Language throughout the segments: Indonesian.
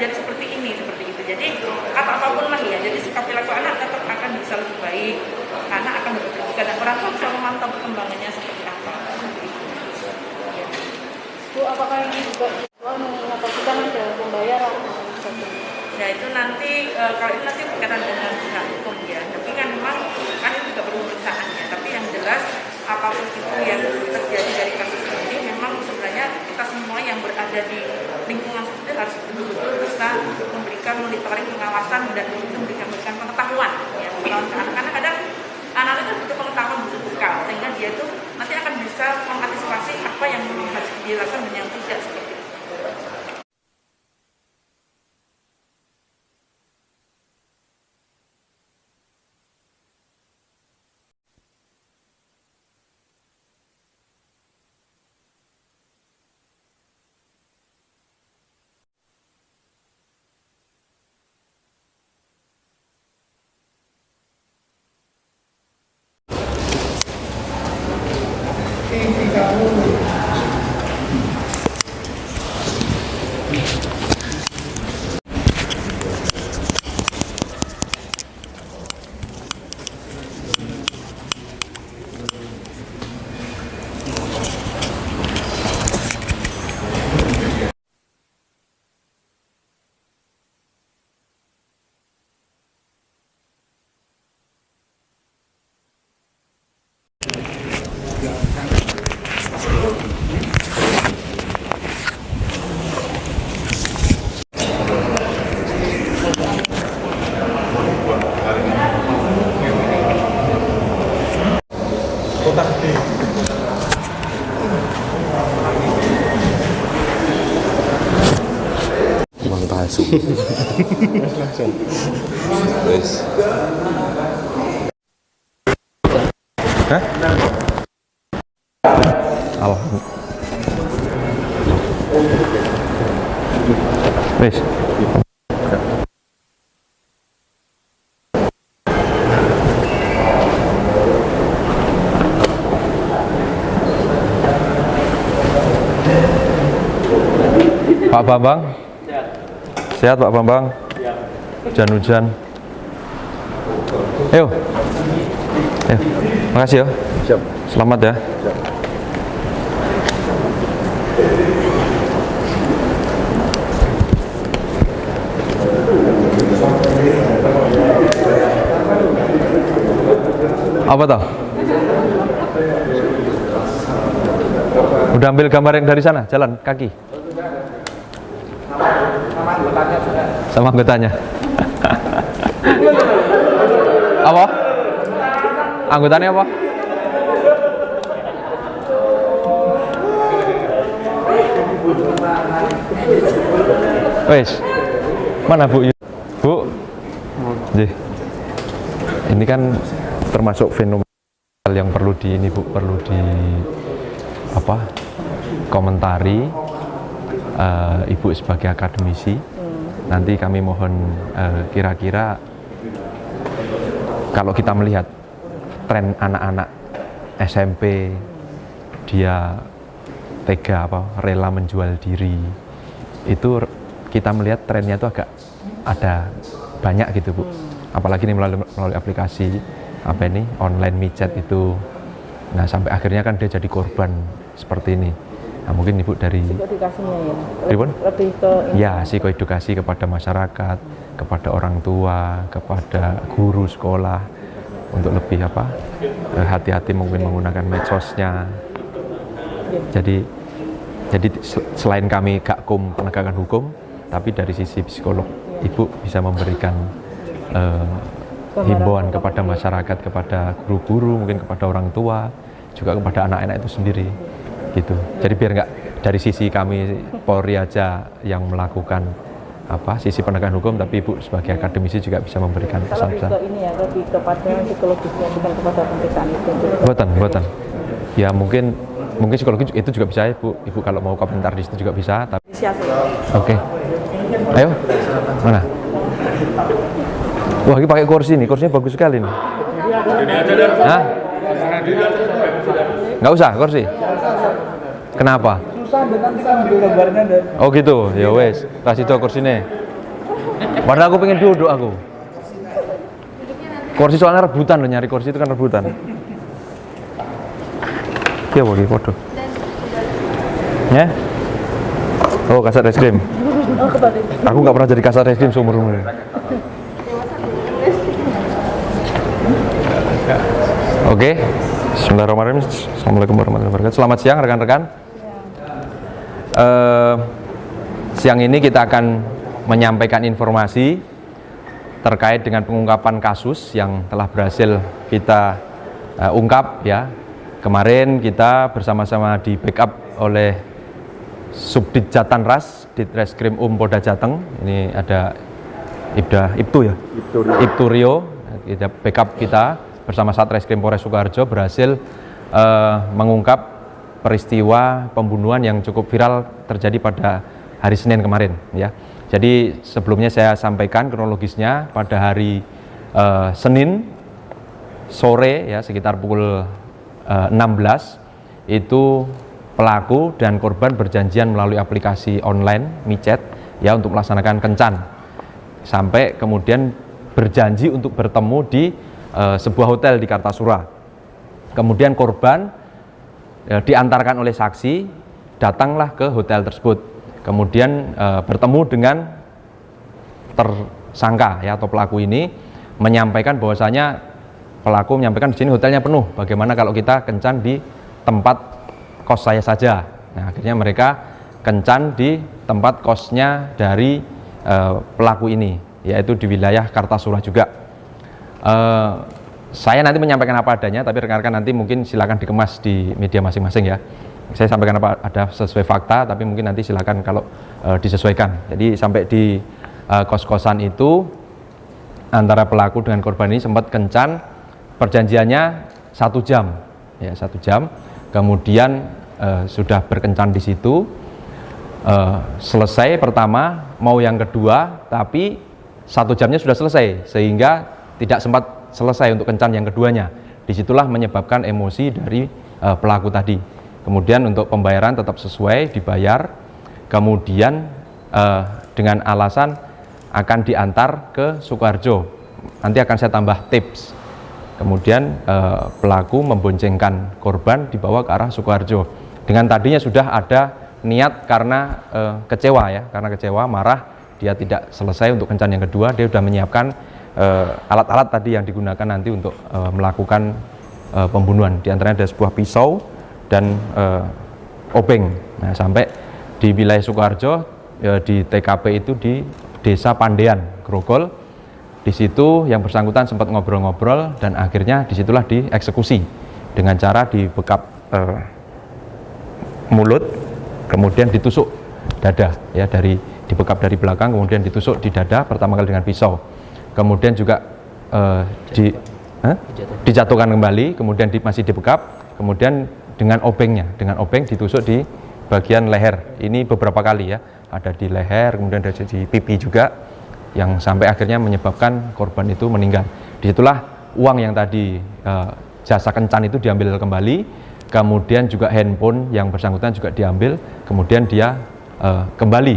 terjadi seperti itu. Jadi apapun lah ya, jadi sikap perilaku anak tetap akan bisa lebih baik, anak akan lebih terbuka dan orang tua bisa memantau perkembangannya seperti apa. Bu, apakah ini juga atau kita ada pembayaran? Ya itu nanti kalau itu nanti berkaitan dengan pihak hukum ya, tapi kan memang kan itu juga perlu pemeriksaannya. Tapi yang jelas apapun itu yang terjadi dari kasus ini, memang sebenarnya kita semua yang berada di lingkungan seperti harus betul-betul bisa memberikan monitoring, pengawasan dan memberikan pengetahuan ya, pengetahuan ke anak. Karena kadang anak itu butuh pengetahuan, butuh bekal, sehingga dia itu nanti akan bisa mengantisipasi apa yang harus dilakukan dan yang tidak seperti itu. Kota gede. Uang palsu. Langsung. Wes. Hah? Al. Wes. Pak Bambang? Sehat Pak Bambang? Hujan-hujan. Ayo. Makasih ya. Siap. Selamat ya. Siap. Apa toh? Udah ambil gambar yang dari sana, jalan kaki. Sama anggotanya. Apa? Anggotanya apa? Wes, mana Bu? Bu, ini kan termasuk fenomena yang perlu perlu di apa? Komentari. Ibu sebagai akademisi, nanti kami mohon kira-kira kalau kita melihat tren anak-anak SMP dia tega rela menjual diri, itu kita melihat trennya itu agak ada banyak gitu Bu, apalagi ini melalui aplikasi online micet itu, nah sampai akhirnya kan dia jadi korban seperti ini. Nah, mungkin Ibu dari edukasinya ya, lebih ke ya psikoedukasi kepada masyarakat, kepada orang tua, kepada guru sekolah untuk lebih hati-hati mungkin menggunakan medsosnya. Jadi selain kami Gakum penegakan hukum, tapi dari sisi psikolog Ibu bisa memberikan himbauan kepada masyarakat, kepada guru-guru, mungkin kepada orang tua, juga kepada anak-anak itu sendiri. Gitu. Jadi biar nggak dari sisi kami Polri aja yang melakukan sisi penegakan hukum, tapi Ibu sebagai akademisi juga bisa memberikan pesan-pesan. Ini ya, lebih kepada psikologisnya, bukan kepada pemeriksaan itu. Buatan. Ya mungkin psikologi itu juga bisa Ibu kalau mau komentar di situ juga bisa. Tapi Oke. Ayo. Mana? Wah, ini pakai kursi nih, kursinya bagus sekali nih. Hah? Nggak usah kursi. Kenapa? Susah dengan saya ambil gambarnya dan. Oh gitu, ya wes. Kasih tuh kursinya. Padahal aku pengen duduk aku. Kursi soalnya rebutan loh, nyari kursi itu kan rebutan. Iya bagi foto. Ya? Oh kasar es krim. Aku nggak pernah jadi kasar es krim seumur umur. Oke. Bismillahirrahmanirrahim. Assalamualaikum warahmatullahi wabarakatuh. Selamat siang rekan-rekan. Siang ini kita akan menyampaikan informasi terkait dengan pengungkapan kasus yang telah berhasil kita ungkap ya. Kemarin kita bersama-sama di backup oleh Subdit Jatanras Ditreskrim Polda Jateng. Ini ada Ibtu Rio. Kita backup kita bersama Satreskrim Polres Sukoharjo berhasil mengungkap peristiwa pembunuhan yang cukup viral terjadi pada hari Senin kemarin ya. Jadi sebelumnya saya sampaikan kronologisnya pada hari Senin sore ya sekitar pukul 16 itu pelaku dan korban berjanjian melalui aplikasi online micet ya untuk melaksanakan kencan. Sampai kemudian berjanji untuk bertemu di sebuah hotel di Kartasura. Kemudian korban diantarkan oleh saksi datanglah ke hotel tersebut. Kemudian bertemu dengan tersangka ya atau pelaku ini menyampaikan bahwasanya pelaku menyampaikan di sini hotelnya penuh. Bagaimana kalau kita kencan di tempat kos saya saja? Nah, akhirnya mereka kencan di tempat kosnya dari pelaku ini, yaitu di wilayah Kartasura juga. Saya nanti menyampaikan apa adanya, tapi rekan-rekan nanti mungkin silakan dikemas di media masing-masing ya. Saya sampaikan apa ada sesuai fakta, tapi mungkin nanti silakan kalau disesuaikan. Jadi sampai di kos-kosan itu antara pelaku dengan korban ini sempat kencan, perjanjiannya 1 jam, ya 1 jam. Kemudian sudah berkencan di situ, selesai pertama, mau yang kedua, tapi 1 jamnya sudah selesai, sehingga tidak sempat selesai untuk kencan yang keduanya. Disitulah menyebabkan emosi dari pelaku tadi. Kemudian untuk pembayaran tetap sesuai, dibayar. Kemudian dengan alasan akan diantar ke Sukoharjo. Nanti akan saya tambah tips. Kemudian pelaku memboncengkan korban dibawa ke arah Sukoharjo. Dengan tadinya sudah ada niat karena kecewa ya, karena kecewa, marah, dia tidak selesai untuk kencan yang kedua. Dia sudah menyiapkan alat-alat tadi yang digunakan nanti untuk melakukan pembunuhan. Di antaranya ada sebuah pisau dan obeng. Nah, sampai di wilayah Sukoharjo di TKP itu di Desa Pandean, Grogol. Di situ yang bersangkutan sempat ngobrol-ngobrol dan akhirnya disitulah dieksekusi dengan cara dibekap mulut, kemudian ditusuk dada ya, dibekap dari belakang, kemudian ditusuk di dada pertama kali dengan pisau. Kemudian juga dijatuhkan kembali, kemudian masih dibekap, kemudian dengan obeng ditusuk di bagian leher. Ini beberapa kali ya, ada di leher, kemudian ada di pipi juga, yang sampai akhirnya menyebabkan korban itu meninggal. Disitulah uang yang tadi jasa kencan itu diambil kembali, kemudian juga handphone yang bersangkutan juga diambil, kemudian dia kembali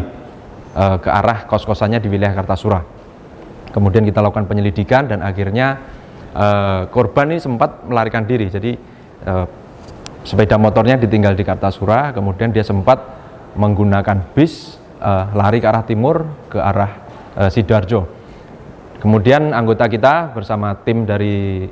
ke arah kos-kosannya di wilayah Kartasura. Kemudian kita lakukan penyelidikan dan akhirnya korban ini sempat melarikan diri. Jadi sepeda motornya ditinggal di Kartasura, kemudian dia sempat menggunakan bis lari ke arah timur, ke arah Sidoarjo. Kemudian anggota kita bersama tim dari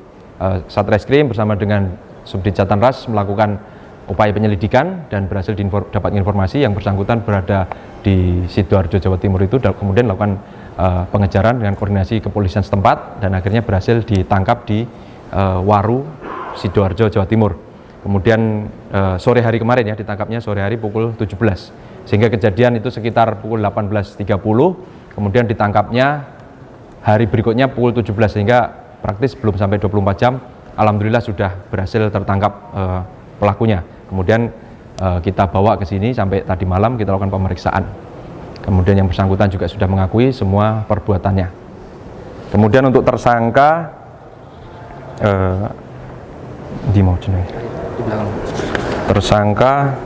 Satreskrim bersama dengan Subdit Jatanras melakukan upaya penyelidikan dan berhasil dapat informasi yang bersangkutan berada di Sidoarjo, Jawa Timur itu, dan kemudian lakukan pengejaran dengan koordinasi kepolisian setempat dan akhirnya berhasil ditangkap di Waru, Sidoarjo, Jawa Timur. Kemudian sore hari kemarin ya, ditangkapnya sore hari pukul 17, sehingga kejadian itu sekitar pukul 18.30, kemudian ditangkapnya hari berikutnya pukul 17, sehingga praktis belum sampai 24 jam alhamdulillah sudah berhasil tertangkap pelakunya. Kemudian kita bawa ke sini sampai tadi malam kita lakukan pemeriksaan. Kemudian yang bersangkutan juga sudah mengakui semua perbuatannya. Kemudian untuk tersangka tersangka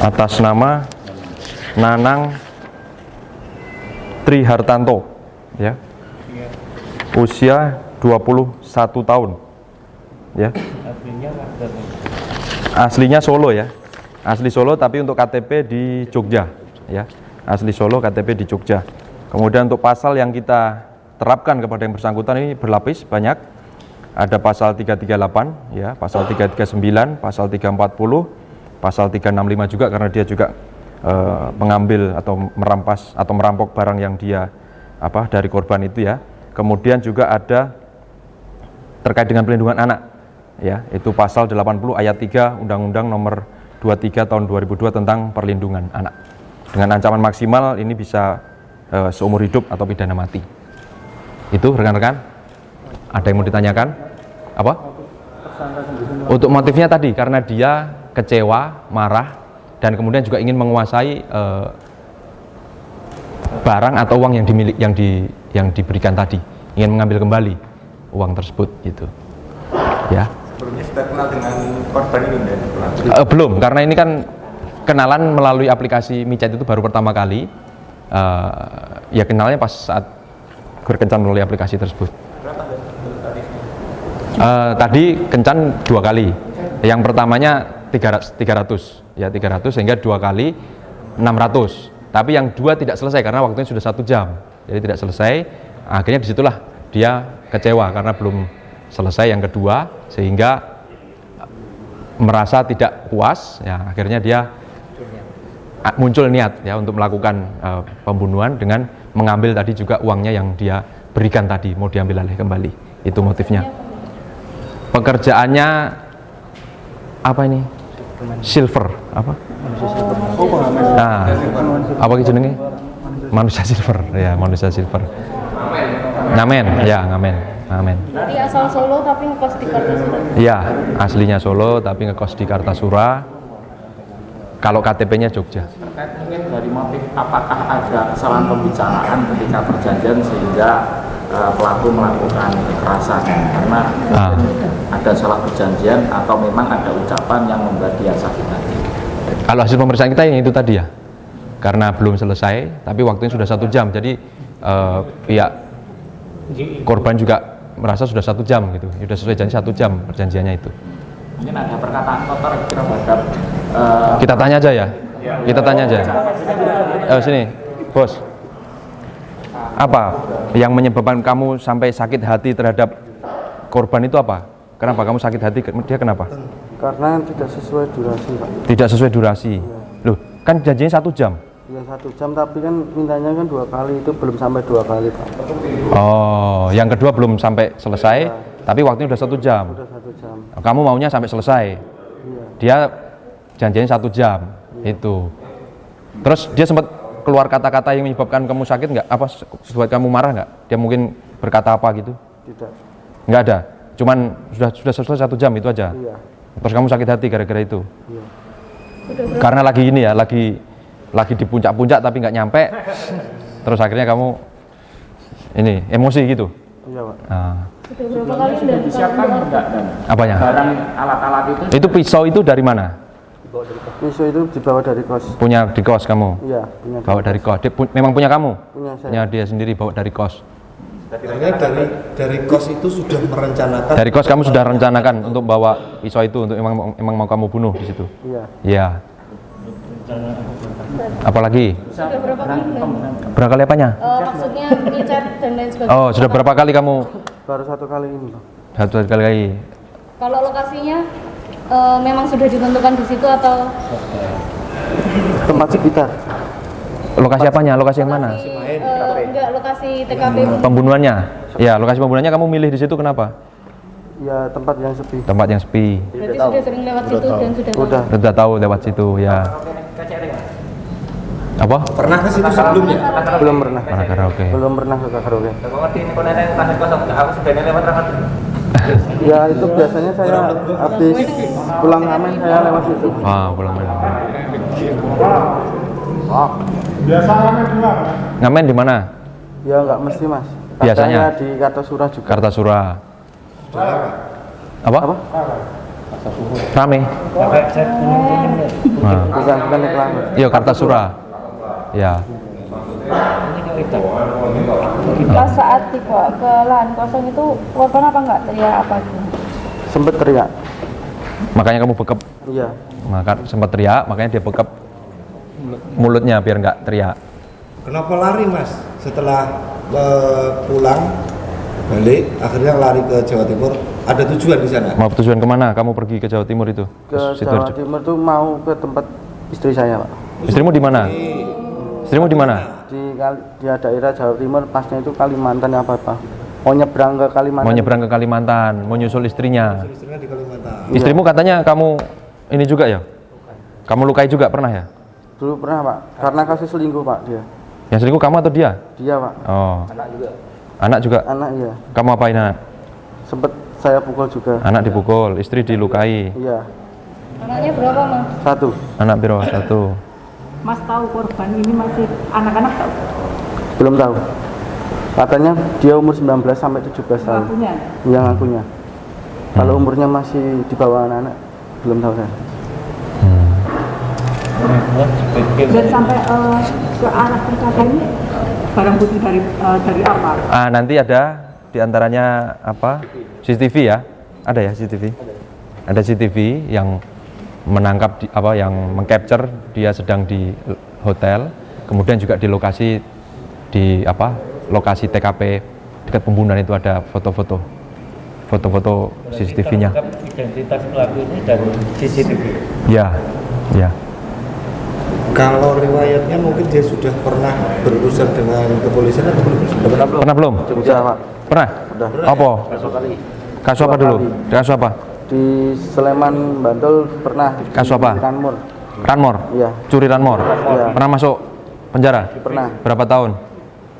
atas nama Nanang Tri Hartanto, ya. Usia 21 tahun. Ya. Aslinya Solo ya. Asli Solo tapi untuk KTP di Jogja, ya. Asli Solo, KTP di Jogja. Kemudian untuk pasal yang kita terapkan kepada yang bersangkutan ini berlapis banyak. Ada pasal 338, ya, pasal 339, pasal 340, pasal 365 juga karena dia juga mengambil atau merampas atau merampok barang yang dia dari korban itu, ya. Kemudian juga ada terkait dengan perlindungan anak, ya, itu pasal 80 ayat 3 Undang-Undang Nomor 23 tahun 2002 tentang perlindungan anak. Dengan ancaman maksimal ini bisa seumur hidup atau pidana mati. Itu rekan-rekan, ada yang mau ditanyakan? Apa? Untuk motifnya tadi karena dia kecewa, marah, dan kemudian juga ingin menguasai barang atau uang yang diberikan tadi, ingin mengambil kembali uang tersebut, gitu. Ya. Sebelumnya sudah kenal dengan korban ini Belum, karena ini kan kenalan melalui aplikasi micet itu baru pertama kali. Ya kenalnya pas saat berkencan melalui aplikasi tersebut. Tadi kencan 2 kali. Yang pertamanya 300, ya 300 sehingga 2 kali 600. Tapi yang 2 tidak selesai karena waktunya sudah 1 jam. Jadi tidak selesai. Akhirnya disitulah dia kecewa karena belum selesai yang kedua, sehingga merasa tidak puas. Ya akhirnya dia muncul niat ya untuk melakukan pembunuhan dengan mengambil tadi juga uangnya yang dia berikan tadi, mau diambil alih kembali. Itu motifnya. Pekerjaannya apa ini? Silver apa? Nah, apa jenenge? Manusia silver, ya manusia silver. Ngamen, ya ngamen. Dari asal Solo tapi ngekos di Kartasura. Iya, aslinya Solo tapi ngekos di Kartasura. Kalau KTP-nya Jogja. Terkait mungkin dari motif, apakah ada kesalahan pembicaraan ketika perjanjian sehingga pelaku melakukan kekerasan, karena ada salah perjanjian atau memang ada ucapan yang membuat dia sakit hati. Kalau hasil pemeriksaan kita yang itu tadi ya, karena belum selesai tapi waktunya sudah 1 jam, jadi pihak korban juga merasa sudah 1 jam gitu, sudah sesuai janji 1 jam perjanjiannya itu. Mungkin ada perkataan kotor terhadap kita tanya aja ya, kita tanya aja. Sini bos, apa yang menyebabkan kamu sampai sakit hati terhadap korban itu apa? Kenapa kamu sakit hati? Dia kenapa? Karena tidak sesuai durasi, Pak. Tidak sesuai durasi. Loh, kan janjinya 1 jam. Ya 1 jam, tapi kan mintanya kan 2 kali, itu belum sampai 2 kali, Pak. Oh, yang kedua belum sampai selesai, ya. Tapi waktunya udah 1 jam. Udah 1 jam. Kamu maunya sampai selesai. Iya. Dia janjinya 1 jam, itu. Terus dia sempat keluar kata-kata yang menyebabkan kamu sakit nggak? Apa buat kamu marah nggak? Dia mungkin berkata apa gitu? Tidak. Nggak ada. Cuman sudah selesai 1 jam itu aja. Iya. Terus kamu sakit hati gara-gara itu? Iya. Karena lagi ini ya, lagi di puncak-puncak tapi nggak nyampe. Terus akhirnya kamu ini emosi gitu. Iya, Pak. Sudah berapa kali sudah disiapkan enggak? Apanya? Barang alat-alat Itu pisau itu dari mana? Pisau itu dibawa dari kos. Punya di kos kamu? Iya, punya. Bawa dari kos. Memang punya kamu? Punya saya. Punya dia sendiri bawa dari kos. Artinya dari kos itu sudah merencanakan. Dari kos kamu sudah rencanakan untuk bawa pisau itu untuk emang mau kamu bunuh di situ. Iya. Iya. Apalagi? Sudah berapa kali? Berapa kali apanya? Maksudnya micet dan lain sebagainya. Oh, sudah berapa kali kamu? Baru 1 kali ini, Pak. Satu kali lagi. Kalau lokasinya memang sudah ditentukan di situ atau Tempat sekitar. Lokasi apanya? Lokasi yang mana? enggak, lokasi TKP Pembunuhannya. Ya, lokasi pembunuhannya kamu milih di situ kenapa? Ya, tempat yang sepi. Tempat yang sepi. berarti sudah sering lewat situ dan sudah tahu. Udah. Sudah tahu lewat situ ya. Apa? Pernah ke situ sebelumnya? Belum pernah. Pernah karaoke. Belum pernah ke karaoke. Ya, itu biasanya saya habis pulang ngamen saya lewat situ. Pulang malam. Biasa ngamen di mana? Ngamen di mana? Ya nggak mesti, Mas. Biasanya? Kadang di Kartasura juga. Kartasura. Apa? Rame. Bukan iklan. Iya, Kartasura. ya. Pas saat dibawa ke lahan kosong itu korban apa enggak teriak apa gitu? Sempet teriak. Makanya kamu bekep. Iya. Maka sempat teriak, makanya dia bekep mulutnya biar nggak teriak. Kenapa lari mas? Setelah pulang balik, akhirnya lari ke Jawa Timur. Ada tujuan di sana? Mau tujuan kemana? Kamu pergi ke Jawa Timur itu? Ke Jawa Timur tuh mau ke tempat istri saya, Pak. Istrimu di mana? Istrimu di mana? Di daerah Jawa Timur, pasnya itu Kalimantan apa? Mau nyebrang ke Kalimantan. Mau nyebrang ke Kalimantan, mau nyusul istrinya. Istrinya di Kalimantan. Istrimu katanya kamu ini juga ya? Kamu lukai juga pernah ya? Dulu pernah, Pak. Karena kasus selingkuh, Pak, dia. Yang selingkuh kamu atau dia? Dia, Pak. Oh. Anak juga? Anak, iya. Kamu apain anak? Sempet saya pukul juga. Anak dipukul, istri dilukai. Iya. Anaknya berapa mas? 1. Anak biro 1. Mas tahu korban ini masih anak-anak tahu? Belum tahu. Katanya dia umur 19 sampai 17 tahun. Pelakunya? Yang ngakunya. Kalau umurnya masih di bawah anak-anak, belum tahu saya. Dan sampai ke anak tersangka ini barang bukti dari apa? Nanti ada diantaranya apa? CCTV ya? Ada ya CCTV? Ada CCTV yang menangkap yang mengcapture dia sedang di hotel, kemudian juga di lokasi lokasi TKP dekat pembunuhan itu ada foto-foto CCTV-nya. Identitas pelaku ini dari CCTV. Ya. Kalau riwayatnya mungkin dia sudah pernah berurusan dengan kepolisian atau belum? Pernah belum? Sudah, Pak. Pernah? Sudah. Apa? Kasus apa dulu? Kasus apa? Di Sleman, Bantul pernah. Kasus apa? Ranmor. Ranmor? Iya. Curi ranmor? Iya. Pernah masuk penjara? Pernah. Berapa tahun?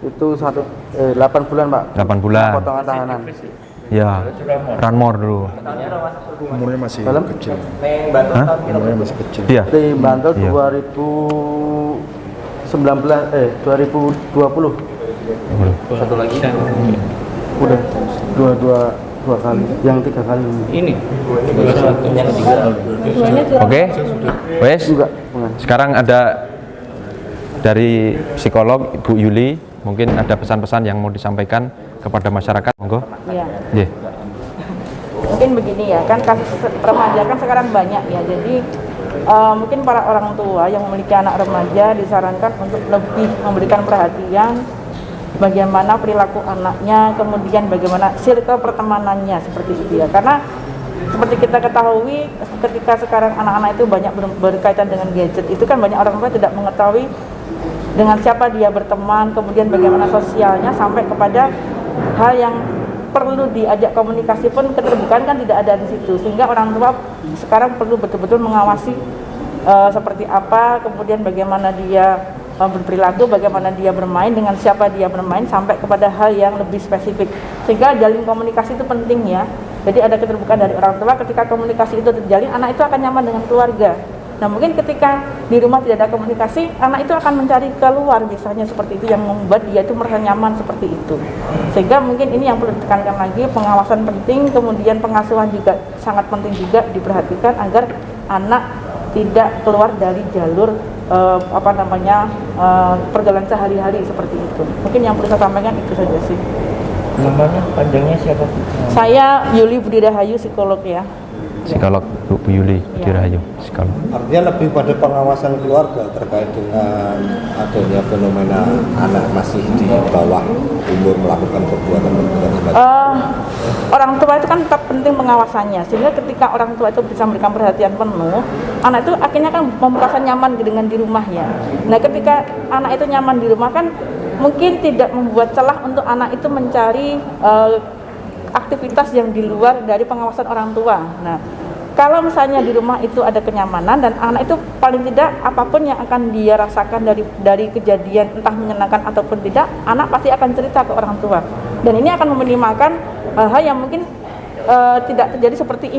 Itu 8 bulan, Pak. 8 bulan. Potongan tahanan. Ya. Ranmor dulu. Umurnya masih Dalam? kecil. Hah? Umurnya masih kecil. Iya. Di Bantul Iya. 2020. Satu lagi. Udah dua kali, yang 3 kali Ini. Yang ketiga. Oke. Wes. juga bukan. Sekarang ada dari psikolog Ibu Yuli, mungkin ada pesan-pesan yang mau disampaikan kepada masyarakat, monggo. Iya. Nggih. Mungkin begini ya, kan kasus remaja kan sekarang banyak ya, jadi mungkin para orang tua yang memiliki anak remaja disarankan untuk lebih memberikan perhatian bagaimana perilaku anaknya, kemudian bagaimana circle pertemanannya seperti itu ya, karena seperti kita ketahui ketika sekarang anak-anak itu banyak berkaitan dengan gadget, itu kan banyak orang tua tidak mengetahui dengan siapa dia berteman, kemudian bagaimana sosialnya, sampai kepada hal yang perlu diajak komunikasi pun keterbukaan kan tidak ada di situ, sehingga orang tua sekarang perlu betul-betul mengawasi seperti apa, kemudian bagaimana dia berperilaku, bagaimana dia bermain, dengan siapa dia bermain, sampai kepada hal yang lebih spesifik, sehingga jalin komunikasi itu penting ya. Jadi ada keterbukaan dari orang tua, ketika komunikasi itu terjalin, anak itu akan nyaman dengan keluarga. Nah mungkin ketika di rumah tidak ada komunikasi, anak itu akan mencari keluar, misalnya seperti itu, yang membuat dia itu merasa nyaman seperti itu. Sehingga mungkin ini yang perlu ditekankan lagi, pengawasan penting, kemudian pengasuhan juga sangat penting juga diperhatikan agar anak tidak keluar dari jalur perjalanan sehari-hari seperti itu. Mungkin yang perlu saya sampaikan itu saja sih. Namanya panjangnya siapa? Saya Yuli Budi Rahayu, psikolog ya. Psikolog Bu Yuli Budi Rahayu, psikolog. Artinya lebih pada pengawasan keluarga terkait dengan adanya fenomena anak masih di bawah umur melakukan perbuatan Orang tua itu kan tetap penting pengawasannya, sehingga ketika orang tua itu bisa memberikan perhatian penuh, anak itu akhirnya kan merasa nyaman dengan di rumahnya. Nah ketika anak itu nyaman di rumah kan mungkin tidak membuat celah untuk anak itu mencari aktivitas yang di luar dari pengawasan orang tua. Nah, kalau misalnya di rumah itu ada kenyamanan dan anak itu paling tidak apapun yang akan dia rasakan dari kejadian entah menyenangkan ataupun tidak, anak pasti akan cerita ke orang tua. Dan ini akan meminimalkan hal yang mungkin tidak terjadi seperti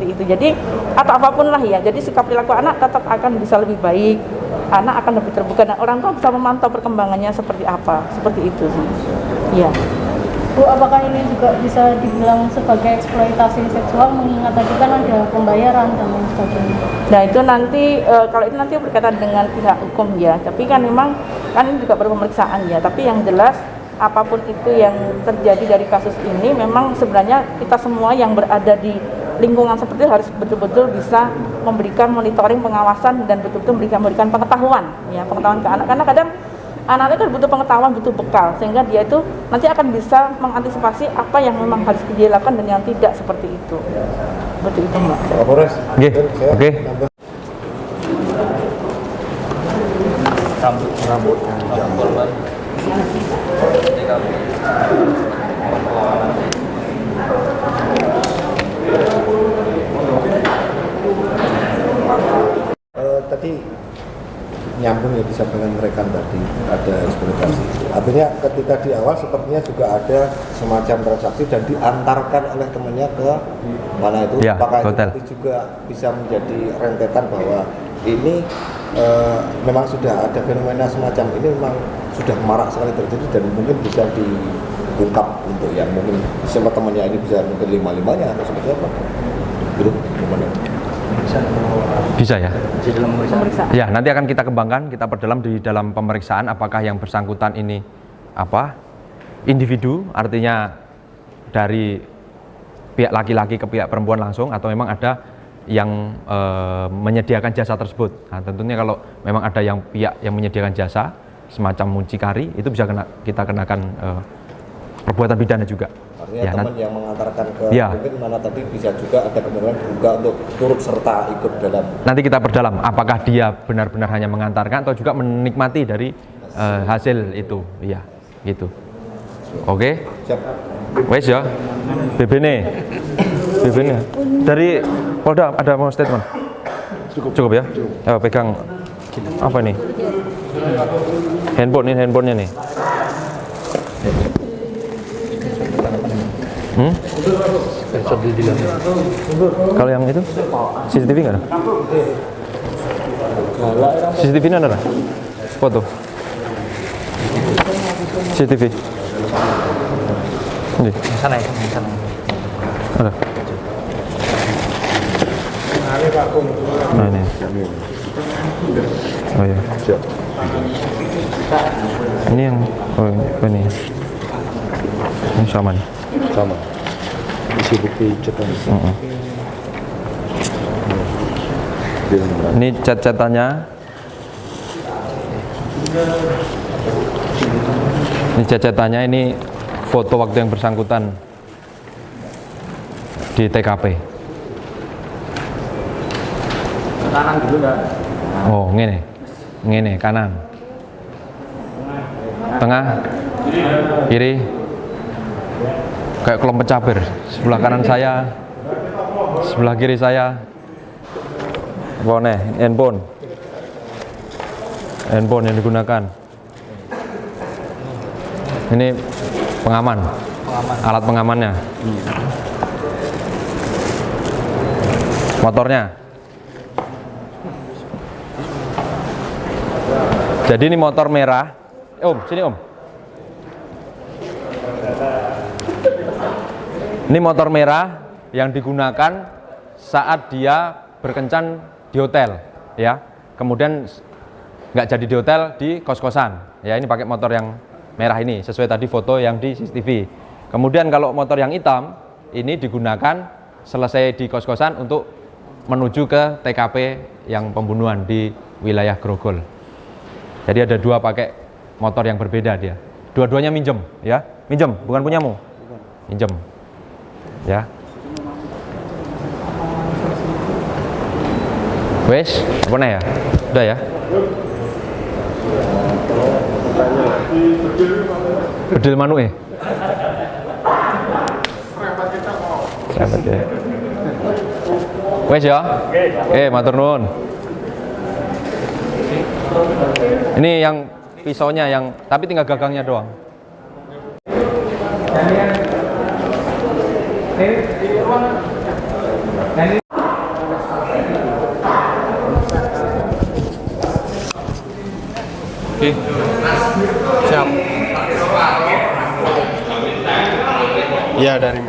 itu. Jadi atau apapun lah ya. Jadi sikap perilaku anak tetap akan bisa lebih baik. Anak akan lebih terbuka dan orang tua bisa memantau perkembangannya seperti apa. Seperti itu sih. Iya. Bu, apakah ini juga bisa dibilang sebagai eksploitasi seksual, mengingat tadi kan ada pembayaran dan lain sebagainya? Nah itu nanti kalau itu nanti berkaitan dengan pihak hukum ya. Tapi kan memang kan ini juga baru pemeriksaan ya, tapi yang jelas apapun itu yang terjadi dari kasus ini memang sebenarnya kita semua yang berada di lingkungan seperti itu harus betul-betul bisa memberikan monitoring, pengawasan, dan betul-betul memberikan pengetahuan ya, pengetahuan ke anak, karena kadang anak itu butuh pengetahuan, butuh bekal, sehingga dia itu nanti akan bisa mengantisipasi apa yang memang harus dia lakukan dan yang tidak, seperti itu. Seperti itu, Mbak. Kapolres. Oke. Rambut korban. Tadi nyambung ya disampaikan mereka tadi ada eksploitasi. Artinya ketika di awal sepertinya juga ada semacam transaksi dan diantarkan oleh temannya ke mana itu, ya, apakah hotel. itu nanti juga bisa menjadi rentetan bahwa ini memang sudah ada fenomena semacam ini, memang sudah marak sekali terjadi dan mungkin bisa diungkap untuk yang mungkin siapa temannya ini bisa mungkin lima-limanya atau seperti apa? Belum, gimana? Bisa ya? Pemeriksaan. Ya, nanti akan kita kembangkan, kita perdalam di dalam pemeriksaan apakah yang bersangkutan ini individu, artinya dari pihak laki-laki ke pihak perempuan langsung, atau memang ada yang menyediakan jasa tersebut. Nah, tentunya kalau memang ada yang pihak yang menyediakan jasa semacam mucikari, itu bisa kita kenakan perbuatan pidana juga. Artinya ya, teman yang mengantarkan ke ya. mungkin mana tadi bisa juga ada kemungkinan juga untuk turut serta ikut dalam. Nanti kita perdalam apakah dia benar-benar hanya mengantarkan atau juga menikmati dari hasil itu, iya, gitu. Oke. Siap. Wes ya. BB-nya dari Polda ada mau statement? Cukup ya. Ayo pegang apa nih? Handphonenya nih. Kalau yang itu CCTV nggak ada? CCTV nggak ada? Foto CCTV ini Sana ya, sana. ada. Nah ini. Oh ya. Ini yang ini. Ini sama nih. Sama. Isi bukti cetan. Ini cat-catannya. Ini cat-catannya, ini foto waktu yang bersangkutan di TKP. Kanan dulu enggak? Oh, ngene kanan. Tengah, kiri. Kayak kelompok caber. Sebelah kanan saya, sebelah kiri saya. Handphone yang digunakan. Ini pengaman. Alat pengamannya. Motornya. Jadi ini motor merah. Om, sini Om. Ini motor merah yang digunakan saat dia berkencan di hotel, ya. Kemudian nggak jadi di hotel, di kos-kosan. Ya, ini pakai motor yang merah ini, sesuai tadi foto yang di CCTV. Kemudian kalau motor yang hitam, ini digunakan selesai di kos-kosan untuk menuju ke TKP yang pembunuhan di wilayah Grogol. Jadi ada dua pakai motor yang berbeda dia. Dua-duanya minjem, ya. Minjem, bukan punyamu. Minjem. Ya. Wes, apa nih ya? Udah ya? Bedil manu Sahabat ya. Wes ya? Matur nuwun. Ini yang pisaunya yang, tapi tinggal gagangnya doang. Oke, siap. Ya, dari